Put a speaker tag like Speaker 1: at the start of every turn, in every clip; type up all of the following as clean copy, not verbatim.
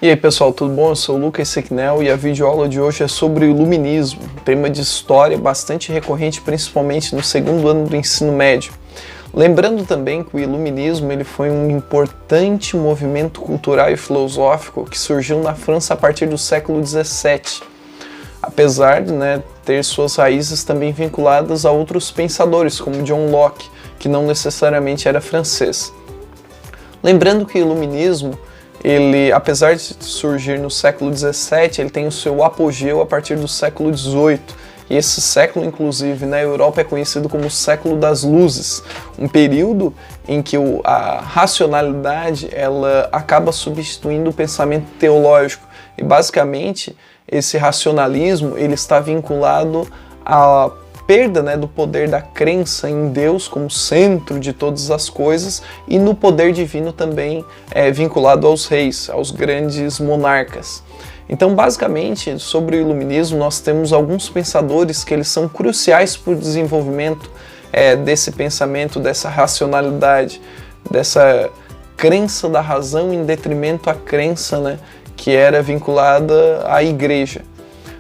Speaker 1: E aí pessoal, tudo bom? Eu sou o Lucas Sequinel e a videoaula de hoje é sobre o Iluminismo, um tema de história bastante recorrente principalmente no segundo ano do ensino médio. Lembrando também que o Iluminismo ele foi um importante movimento cultural e filosófico que surgiu na França a partir do século XVII, apesar de ter suas raízes também vinculadas a outros pensadores como John Locke, que não necessariamente era francês. Lembrando que o Iluminismo ele, apesar de surgir no século XVII, ele tem o seu apogeu a partir do século XVIII. E esse século, inclusive, na Europa é conhecido como o século das luzes, um período em que a racionalidade ela acaba substituindo o pensamento teológico. E basicamente, esse racionalismo ele está vinculado à perda do poder da crença em Deus como centro de todas as coisas e no poder divino também vinculado aos reis, aos grandes monarcas. Então, basicamente, sobre o Iluminismo, nós temos alguns pensadores que eles são cruciais para o desenvolvimento desse pensamento, dessa racionalidade, dessa crença da razão em detrimento à crença que era vinculada à igreja.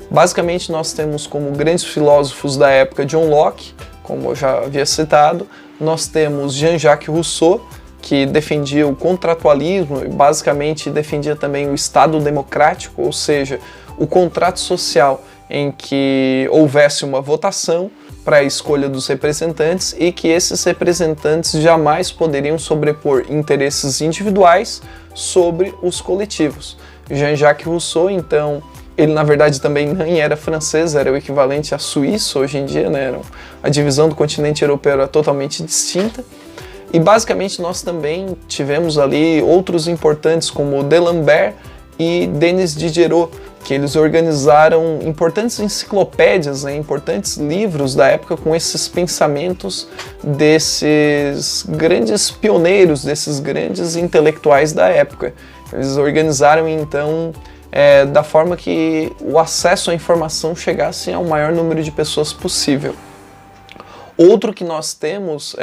Speaker 1: Basicamente, nós temos como grandes filósofos da época John Locke, como eu já havia citado, nós temos Jean-Jacques Rousseau, que defendia o contratualismo e basicamente defendia também o Estado democrático, ou seja, o contrato social em que houvesse uma votação para a escolha dos representantes e que esses representantes jamais poderiam sobrepor interesses individuais sobre os coletivos. Jean-Jacques Rousseau, então, ele na verdade também nem era francês, era o equivalente à Suíça hoje em dia, a divisão do continente europeu era totalmente distinta. E basicamente nós também tivemos ali outros importantes como D'Alembert e Denis Diderot, que eles organizaram importantes enciclopédias, importantes livros da época com esses pensamentos desses grandes pioneiros, desses grandes intelectuais da época. Eles organizaram então da forma que o acesso à informação chegasse ao maior número de pessoas possível. Outro que nós temos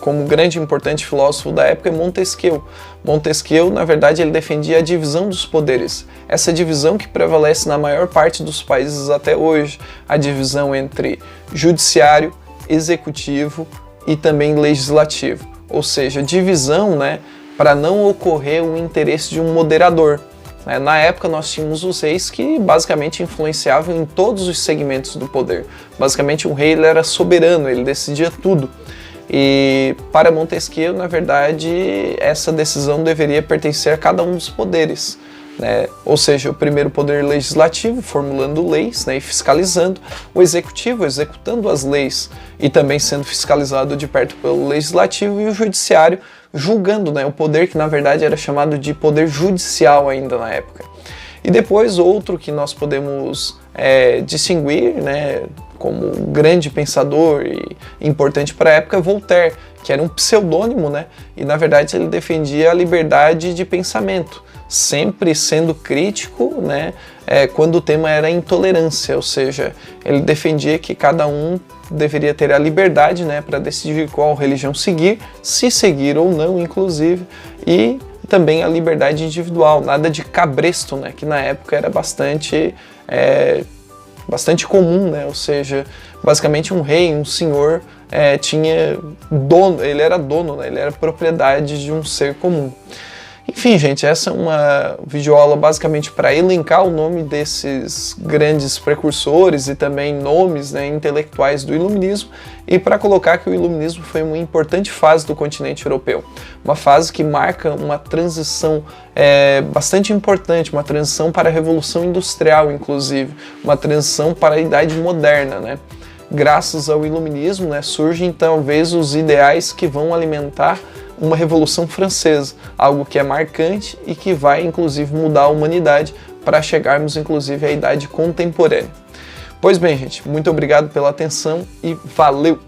Speaker 1: como grande e importante filósofo da época é Montesquieu. Montesquieu, na verdade, ele defendia a divisão dos poderes. Essa divisão que prevalece na maior parte dos países até hoje, a divisão entre judiciário, executivo e também legislativo. Ou seja, divisão para não ocorrer o interesse de um moderador. Na época nós tínhamos os reis que basicamente influenciavam em todos os segmentos do poder. Basicamente o rei ele era soberano, ele decidia tudo. E para Montesquieu, na verdade, essa decisão deveria pertencer a cada um dos poderes. Ou seja, o primeiro poder legislativo, formulando leis e fiscalizando, o executivo, executando as leis e também sendo fiscalizado de perto pelo legislativo, e o judiciário, julgando o poder que na verdade era chamado de poder judicial ainda na época. E depois outro que nós podemos distinguir como grande pensador e importante para a época é Voltaire, que era um pseudônimo e na verdade ele defendia a liberdade de pensamento, sempre sendo crítico quando o tema era intolerância, ou seja, ele defendia que cada um deveria ter a liberdade para decidir qual religião seguir, se seguir ou não, inclusive, e também a liberdade individual, nada de cabresto, que na época era bastante comum, ou seja, basicamente um rei, um senhor tinha dono, ele era dono, ele era propriedade de um ser comum. Enfim, gente, essa é uma videoaula basicamente para elencar o nome desses grandes precursores e também nomes intelectuais do Iluminismo e para colocar que o Iluminismo foi uma importante fase do continente europeu. Uma fase que marca uma transição bastante importante, uma transição para a Revolução Industrial, inclusive, uma transição para a Idade Moderna, Graças ao Iluminismo surgem talvez os ideais que vão alimentar uma Revolução Francesa, algo que é marcante e que vai inclusive mudar a humanidade para chegarmos inclusive à idade contemporânea. Pois bem, gente, muito obrigado pela atenção e valeu!